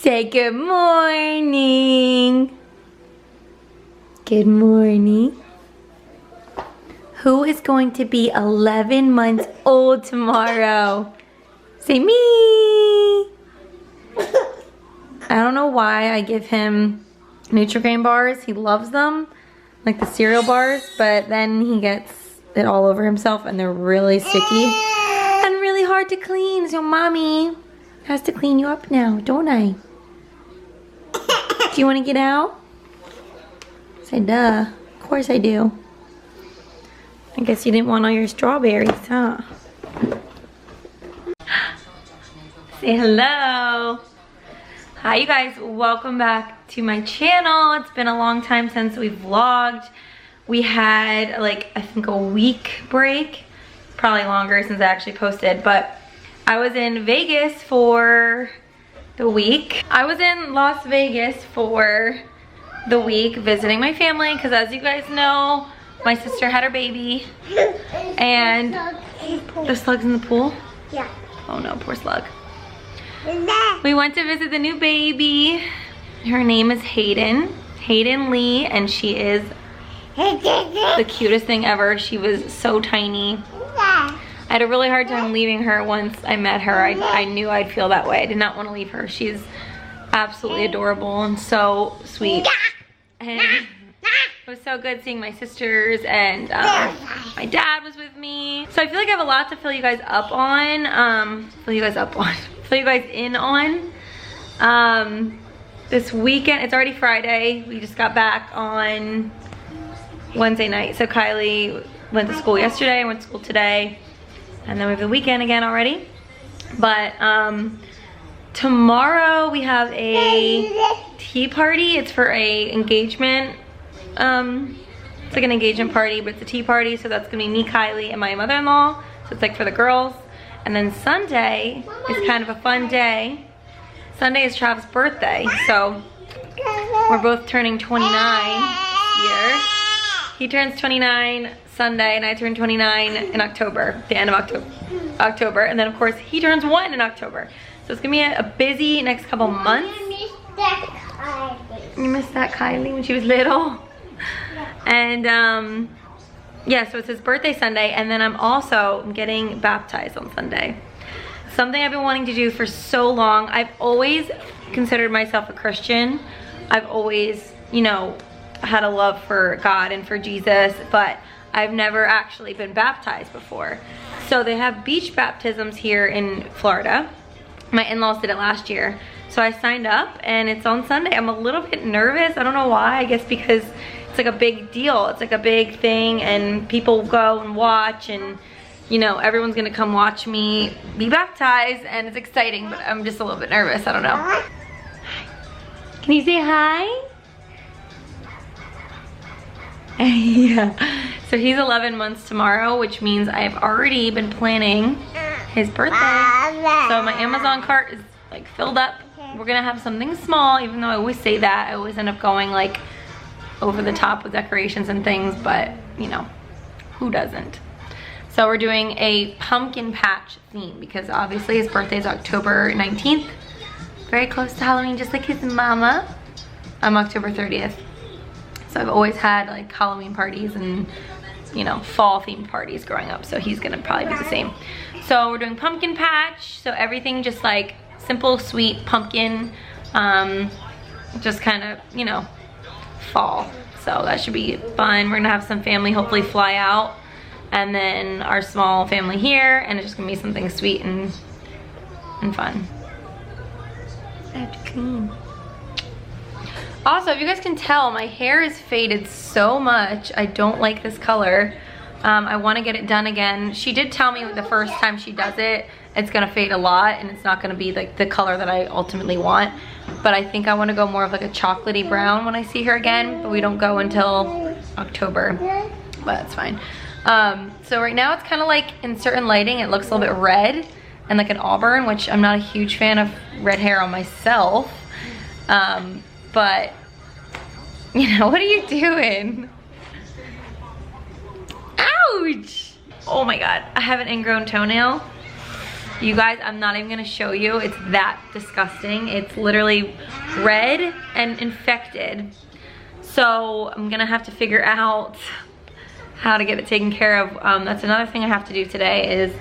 Say good morning. Good morning. Who is going to be 11 months old tomorrow? Say me. I don't know why I give him Nutri-Grain bars. He loves them, like the cereal bars, but then he gets it all over himself and they're really sticky and really hard to clean. So mommy has to clean you up now, don't I? Do you want to get out? Say duh. Of course I do. I guess you didn't want all your strawberries, huh? Say hello. Hi you guys, welcome back to my channel. It's been a long time since we've vlogged. We had like, I think a week break, probably longer since I actually posted, but I was in Vegas for the week. I was in Las Vegas for the week visiting my family because as you guys know, my sister had her baby and the slug's in the pool? Yeah. Oh no, poor slug. We went to visit the new baby. Her name is Hayden Lee, and she is the cutest thing ever. She was so tiny. I had a really hard time leaving her once I met her. I knew I'd feel that way. I did not want to leave her. She's absolutely adorable and so sweet. And it was so good seeing my sisters, and my dad was with me. So I feel like I have a lot to fill you guys up on. Fill you guys in on. This weekend, it's already Friday. We just got back on Wednesday night. So Kylie went to school yesterday, went to school today, and then we have the weekend again already. But tomorrow we have a tea party. It's for a engagement. It's like an engagement party, but it's a tea party. So that's gonna be me, Kylie, and my mother-in-law. So it's like for the girls. And then Sunday is kind of a fun day. Sunday is Trav's birthday. So we're both turning 29 this year. He turns 29 Sunday and I turn 29 in October, the end of October. And then of course he turns 1 in October. So it's gonna be a busy next couple months. You missed that Kylie when she was little? And yeah, so it's his birthday Sunday, and then I'm also getting baptized on Sunday. Something I've been wanting to do for so long. I've always considered myself a Christian. I've always, you know, had a love for God and for Jesus, but I've never actually been baptized before. So they have beach baptisms here in Florida. My in-laws did it last year. So I signed up and it's on Sunday. I'm a little bit nervous. I don't know why. I guess because it's like a big deal. It's like a big thing and people go and watch, and you know, everyone's gonna come watch me be baptized, and it's exciting, but I'm just a little bit nervous. I don't know. Can you say hi? Yeah. So he's 11 months tomorrow, which means I've already been planning his birthday. So my Amazon cart is like filled up. We're gonna have something small, even though I always say that. I always end up going like over the top with decorations and things, but you know, who doesn't? So we're doing a pumpkin patch theme because obviously his birthday is October 19th. Very close to Halloween, just like his mama. I'm October 30th. So I've always had like Halloween parties and, you know, fall themed parties growing up. So he's gonna probably be the same. So we're doing pumpkin patch. So everything just like simple, sweet pumpkin, just kind of, you know, fall. So that should be fun. We're gonna have some family hopefully fly out, and then our small family here, and it's just gonna be something sweet and fun. I have to clean. Also, if you guys can tell, my hair is faded so much. I don't like this color. I want to get it done again. She did tell me the first time she does it, it's gonna fade a lot and it's not gonna be like the color that I ultimately want. But I think I want to go more of like a chocolatey brown when I see her again, but we don't go until October, but that's fine. So right now it's kind of like in certain lighting, it looks a little bit red and like an auburn, which I'm not a huge fan of red hair on myself. But you know, what are you doing? Ouch! Oh my God, I have an ingrown toenail. You guys, I'm not even gonna show you. It's that disgusting. It's literally red and infected. So I'm gonna have to figure out how to get it taken care of. That's another thing I have to do today is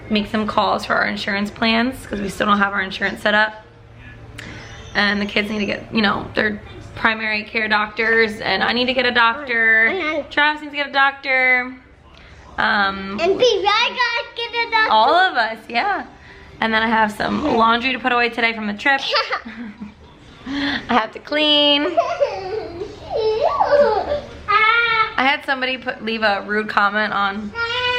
make some calls for our insurance plans because we still don't have our insurance set up. And the kids need to get, you know, their primary care doctors, and I need to get a doctor. Travis needs to get a doctor. And I gotta get a doctor. All of us, yeah. And then I have some laundry to put away today from the trip. I have to clean. I had somebody leave a rude comment on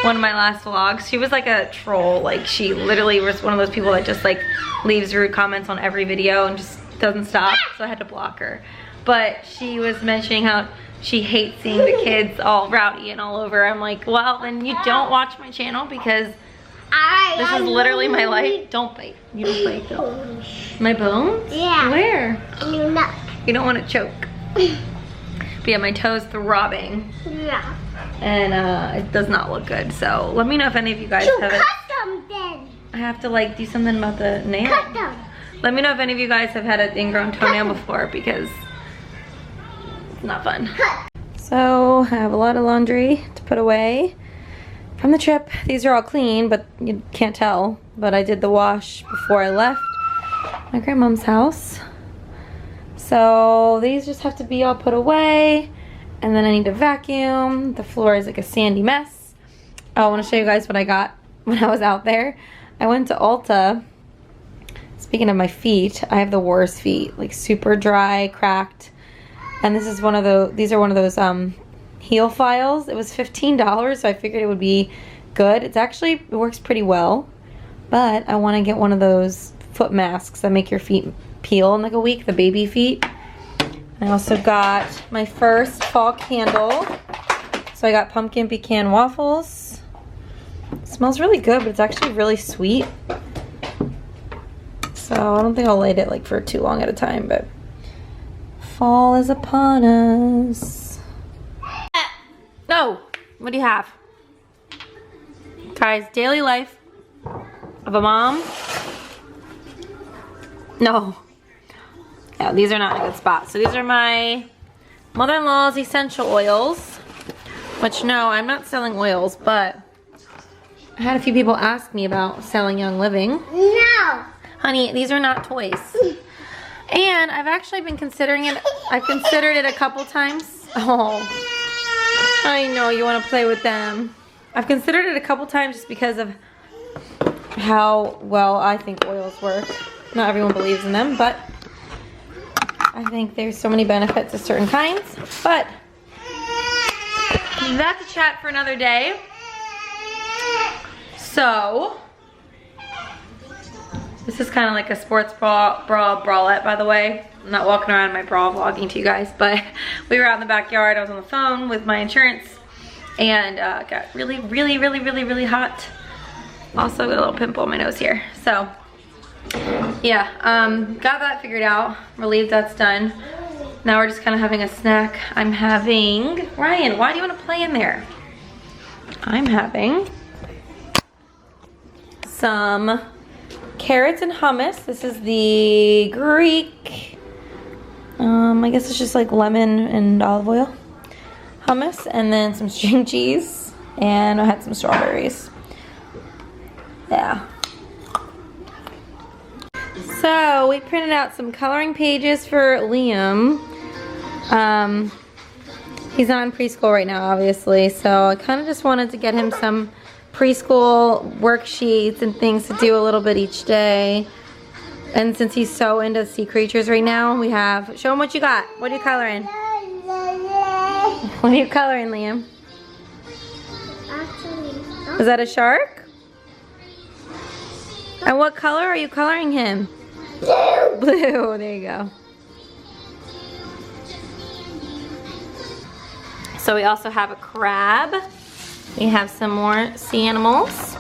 one of my last vlogs. She was like a troll. Like, she literally was one of those people that just like leaves rude comments on every video and just doesn't stop. So I had to block her. But she was mentioning how she hates seeing the kids all rowdy and all over. I'm like, well, then you don't watch my channel because this is literally my life. Don't bite. You don't bite though. My bones? Yeah. Where? And your neck. You don't want to choke. But yeah, my toe's throbbing. Yeah. And it does not look good. So let me know if any of you guys have it. Cut them then. I have to like do something about the nail. Cut them. Let me know if any of you guys have had an ingrown toenail before because it's not fun. So I have a lot of laundry to put away from the trip. These are all clean, but you can't tell. But I did the wash before I left my grandmom's house. So these just have to be all put away. And then I need to vacuum. The floor is like a sandy mess. Oh, I want to show you guys what I got when I was out there. I went to Ulta. Speaking of my feet, I have the worst feet. Like super dry, cracked. And this is one of those, these are one of those heel files. It was $15, so I figured it would be good. It's actually, it works pretty well. But I want to get one of those foot masks that make your feet peel in like a week, the baby feet. I also got my first fall candle. So I got pumpkin pecan waffles. It smells really good, but it's actually really sweet. So I don't think I'll light it like for too long at a time, but fall is upon us. No, what do you have? Guys, daily life of a mom. No. Yeah, these are not in a good spot. So these are my mother-in-law's essential oils, which no, I'm not selling oils, but I had a few people ask me about selling Young Living. No. Honey, these are not toys. And I've actually been considering it. I've considered it a couple times. Oh, I know you want to play with them. I've considered it a couple times just because of how well I think oils work. Not everyone believes in them, but I think there's so many benefits to certain kinds. But that's a chat for another day. So this is kind of like a sports bralette, by the way. I'm not walking around in my bra vlogging to you guys, but we were out in the backyard. I was on the phone with my insurance and got really, really, really, really, really hot. Also got a little pimple on my nose here. So yeah, got that figured out. Relieved that's done. Now we're just kind of having a snack. I'm having, Ryan, why do you want to play in there? I'm having some carrots and hummus. This is the Greek, I guess it's just like lemon and olive oil hummus, and then some string cheese, and I had some strawberries. Yeah. So we printed out some coloring pages for Liam. He's not in preschool right now, obviously, so I kind of just wanted to get him some preschool worksheets and things to do a little bit each day. And since he's so into sea creatures right now, we have, show him what you got. What are you coloring? What are you coloring, Liam? Is that a shark? And what color are you coloring him? Blue. Blue, there you go. So we also have a crab. We have some more sea animals.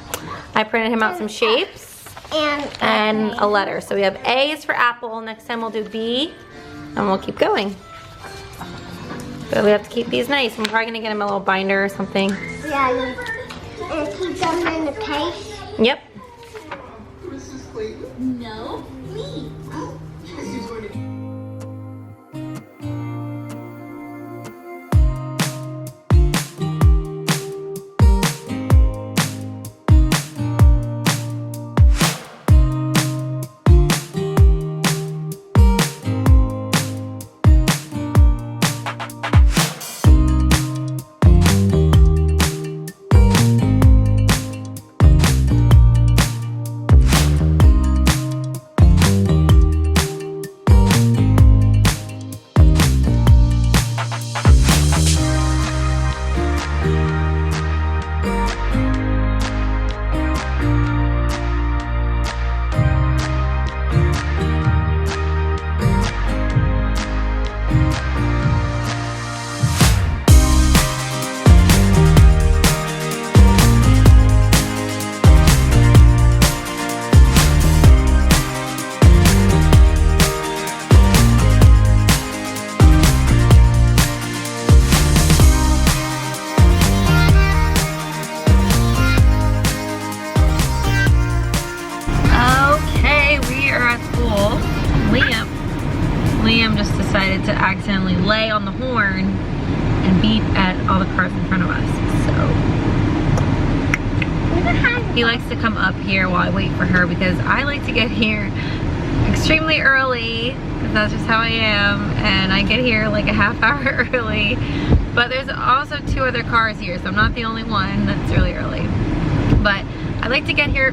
I printed him out some shapes and a letter. So we have A is for apple. Next time we'll do B, and we'll keep going. But we have to keep these nice. I'm probably gonna get him a little binder or something. Yeah, and keep them in the case. Yep. Clayton? No, me. Oh, yes, he's going to. Liam just decided to accidentally lay on the horn and beep at all the cars in front of us. So he likes to come up here while I wait for her because I like to get here extremely early because that's just how I am, and I get here like a half hour early. But there's also 2 other cars here, so I'm not the only one that's really early. But I like to get here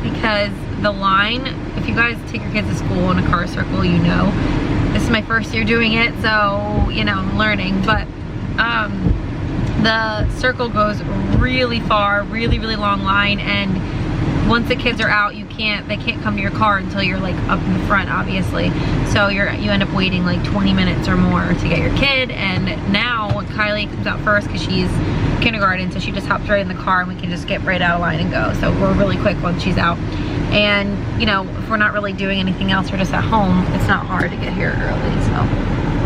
because the line, if you guys take your kids to school in a car circle, you know, this is my first year doing it, so, you know, I'm learning, but the circle goes really far, really long line, and once the kids are out, they can't come to your car until you're like up in the front, obviously. So you end up waiting like 20 minutes or more to get your kid. And now Kylie comes out first because she's kindergarten, so she just hops right in the car and we can just get right out of line and go. So we're really quick once she's out. And you know, if we're not really doing anything else, we're just at home, it's not hard to get here early. So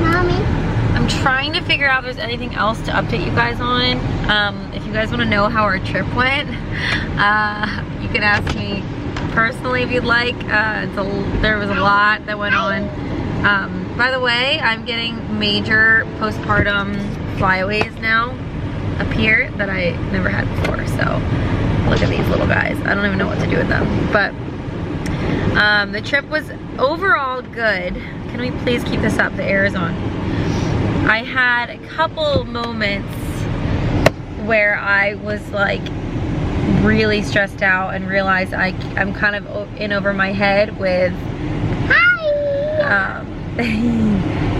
Mommy, I'm trying to figure out if there's anything else to update you guys on. If you guys want to know how our trip went, you can ask me personally if you'd like. There was a lot that went on. By the way, I'm getting major postpartum flyaways now up here that I never had before. So look at these little guys. I don't even know what to do with them. But the trip was overall good. Can we please keep this up? The air is on. I had a couple moments where I was like really stressed out and realized I'm kind of in over my head with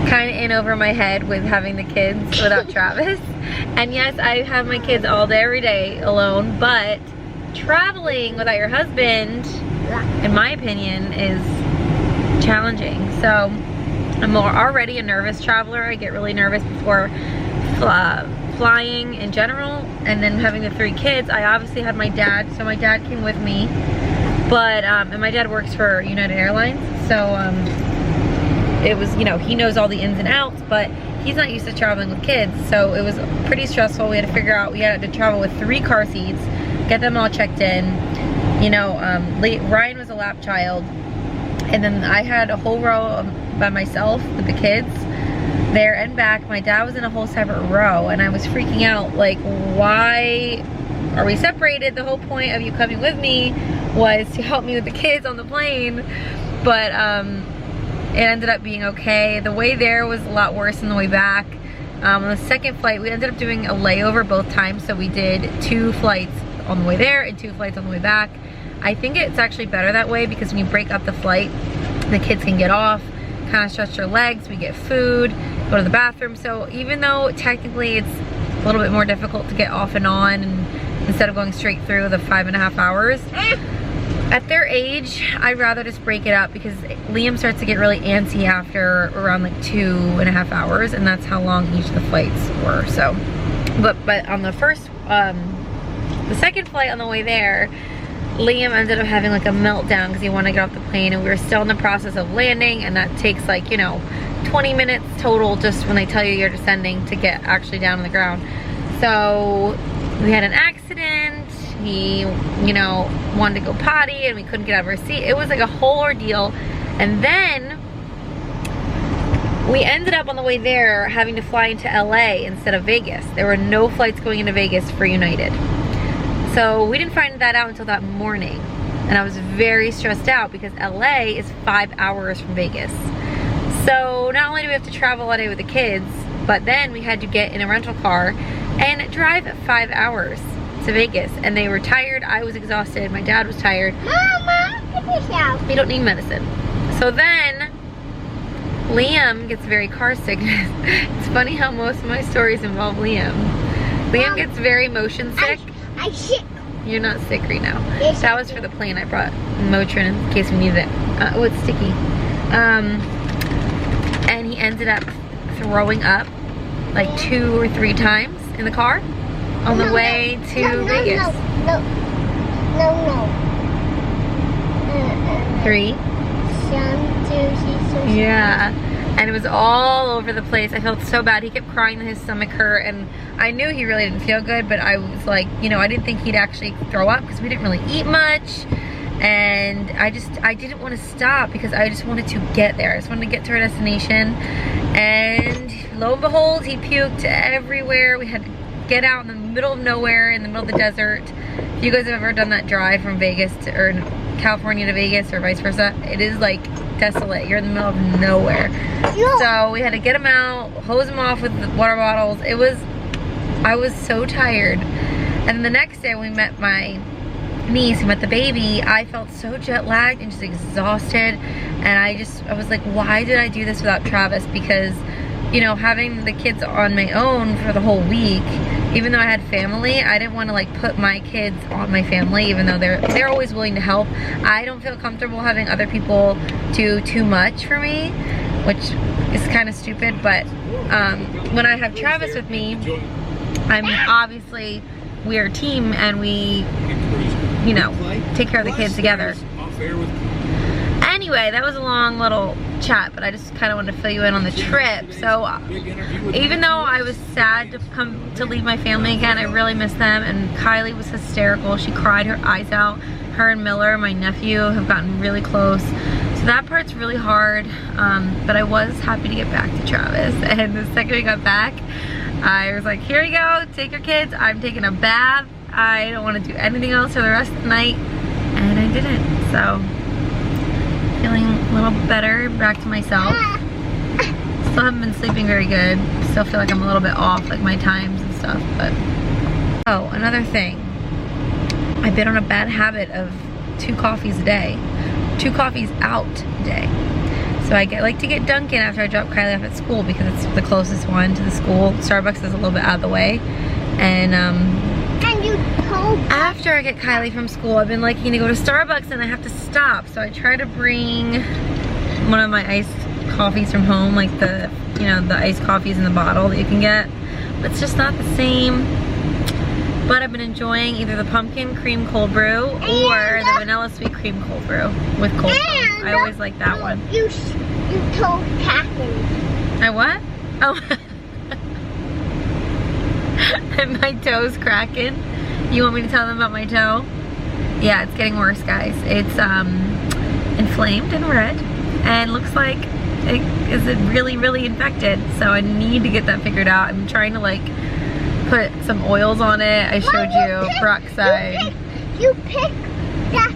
kind of in over my head with having the kids without Travis. And yes, I have my kids all day every day alone, but traveling without your husband, in my opinion, is challenging. So I'm already a nervous traveler. I get really nervous before flying in general, and then having the 3 kids. I obviously had my dad, so my dad came with me, but and my dad works for United Airlines, so it was, you know, he knows all the ins and outs, but he's not used to traveling with kids, so it was pretty stressful. We had to figure out, we had to travel with 3 car seats, get them all checked in. You know, Ryan was a lap child, and then I had a whole row by myself with the kids there and back. My dad was in a whole separate row, and I was freaking out, like, why are we separated? The whole point of you coming with me was to help me with the kids on the plane. But it ended up being okay. The way there was a lot worse than the way back. On the second flight, we ended up doing a layover both times, so we did 2 flights on the way there and 2 flights on the way back. I think it's actually better that way because when you break up the flight, the kids can get off, kind of stretch their legs, we get food, go to the bathroom. So even though technically it's a little bit more difficult to get off and on, and instead of going straight through the 5.5 hours, at their age, I'd rather just break it up because Liam starts to get really antsy after around like 2.5 hours, and that's how long each of the flights were. So, but on the the second flight on the way there, Liam ended up having like a meltdown because he wanted to get off the plane, and we were still in the process of landing, and that takes like, you know, 20 minutes total just when they tell you you're descending to get actually down on the ground. So we had an accident. he, you know, wanted to go potty and we couldn't get out of our seat. It was like a whole ordeal. And then we ended up on the way there having to fly into LA instead of Vegas. There were no flights going into Vegas for United. So we didn't find that out until that morning. And I was very stressed out because LA is 5 hours from Vegas. So not only do we have to travel all day with the kids, but then we had to get in a rental car and drive 5 hours to Vegas. And they were tired, I was exhausted, my dad was tired. Mama, get this out. You don't need medicine. So then Liam gets very car sickness. It's funny how most of my stories involve Liam. Liam gets very motion sick. I sick. You're not sick right now. Yes, that was for the plane. I brought Motrin in case we needed it. Oh, it's sticky. And he ended up throwing up like 2 or 3 times in the car on the way to Vegas. No. 3. Yeah, and it was all over the place. I felt so bad. He kept crying that his stomach hurt, and I knew he really didn't feel good, but I was like, you know, I didn't think he'd actually throw up because we didn't really eat much, and I didn't want to stop because I just wanted to get there. I just wanted to get to our destination, and lo and behold, he puked everywhere. We had to get out in the middle of nowhere, in the middle of the desert. If you guys have ever done that drive from Vegas to, or California to Vegas or vice versa, it is like desolate. You're in the middle of nowhere. So we had to get him out, hose him off with the water bottles. I was so tired. And the next day when we met my niece, who met the baby, I felt so jet lagged and just exhausted. And I was like, why did I do this without Travis? Because, you know, having the kids on my own for the whole week, even though I had family, I didn't want to like put my kids on my family, even though they're always willing to help. I don't feel comfortable having other people do too much for me, which is kind of stupid, but when I have Travis with me, we're a team and we, you know, take care of the kids together. Anyway, that was a long little chat, but I just kind of wanted to fill you in on the trip. So even though I was sad to leave my family again, I really missed them, and Kylie was hysterical. She cried her eyes out. Her and Miller, my nephew, have gotten really close. So that part's really hard, but I was happy to get back to Travis. And the second we got back, I was like, here you go, take your kids. I'm taking a bath. I don't want to do anything else for the rest of the night. And I didn't, so feeling a little better, back to myself. Still haven't been sleeping very good. Still feel like I'm a little bit off, like my times and stuff, but. Oh, another thing. I've been on a bad habit of 2 coffees a day. 2 coffees out a day. So I like to get Dunkin' after I drop Kylie off at school because it's the closest one to the school. Starbucks is a little bit out of the way. And after I get Kylie from school, I've been liking to go to Starbucks and I have to stop. So I try to bring one of my iced coffees from home, like the, you know, the iced coffees in the bottle that you can get. But it's just not the same. But I've been enjoying either the pumpkin cream cold brew or the vanilla sweet cream cold brew with cold foam. I always like that one. You told Catherine. I what? Oh. And my toe's cracking. You want me to tell them about my toe? Yeah, it's getting worse, guys. It's inflamed and red and looks like it is really, really infected. So I need to get that figured out. I'm trying to like put some oils on it. I showed you peroxide. You pick that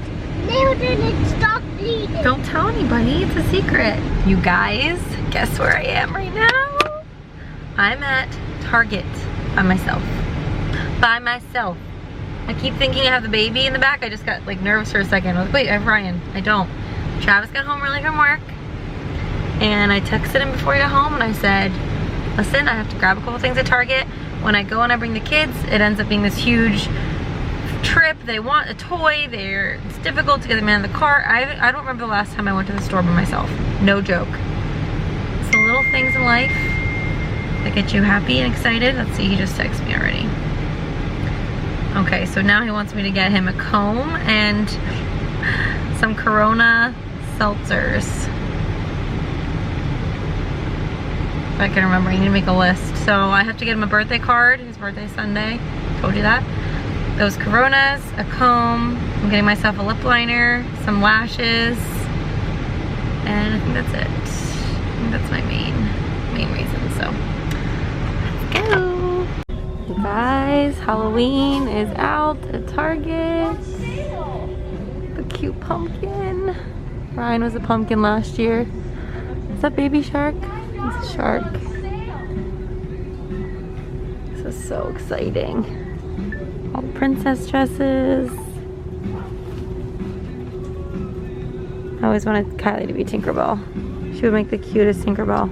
nail and it stopped bleeding. Don't tell anybody, it's a secret. You guys, guess where I am right now? I'm at Target by myself. By myself. I keep thinking I have the baby in the back. I just got like nervous for a second. I was like, wait, I have Ryan. I don't. Travis got home early from work and I texted him before he got home and I said, listen, I have to grab a couple things at Target. When I go and I bring the kids, it ends up being this huge trip. They want a toy. It's difficult to get them in the car. I don't remember the last time I went to the store by myself. No joke. It's the little things in life that get you happy and excited. Let's see, he just texted me already. Okay, so now he wants me to get him a comb and some Corona seltzers. If I can remember, I need to make a list. So I have to get him a birthday card. His birthday's Sunday. Told you that. those Coronas, a comb. I'm getting myself a lip liner, some lashes, and I think that's it. I think that's my main reason, so let's go. You guys, Halloween is out at Target. The cute pumpkin. Ryan was a pumpkin last year. Is that baby shark? It's a shark. This is so exciting. All the princess dresses. I always wanted Kylie to be Tinkerbell. She would make the cutest Tinkerbell.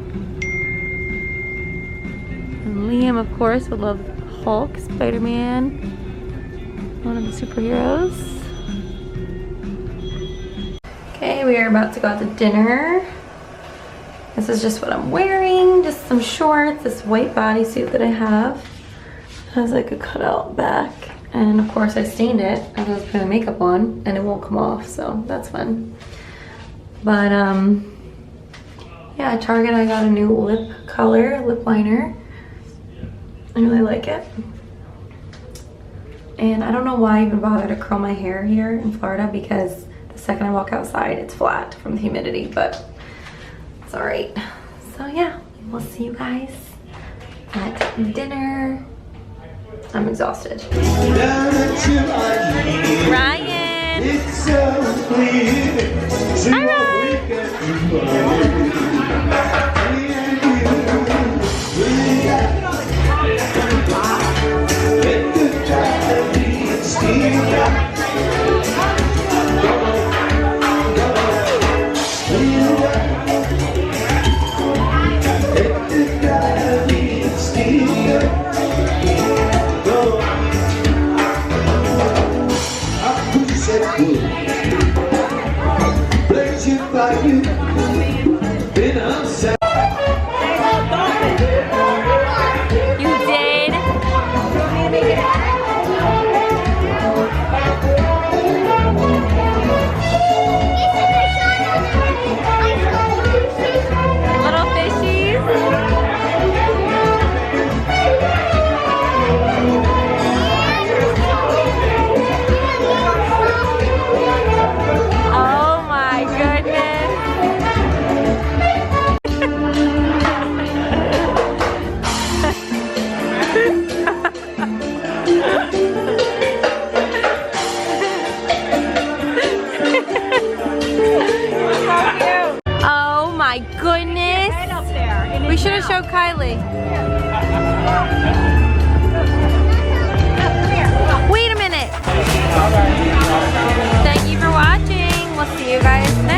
And Liam, of course, would love Hulk, Spider-Man, one of the superheroes. Okay, we are about to go out to dinner. This is just what I'm wearing, just some shorts, this white bodysuit that I have. It has like a cutout back. And of course I stained it as I was putting the makeup on and it won't come off, so that's fun. But yeah, at Target I got a new lip color, lip liner. I really like it. And I don't know why I even bother to curl my hair here in Florida because the second I walk outside it's flat from the humidity, but it's all right. So yeah, we'll see you guys at dinner. I'm exhausted. Ryan! Hi, my goodness. Right up there. We should have showed Kylie. Wait a minute. Thank you for watching. We'll see you guys next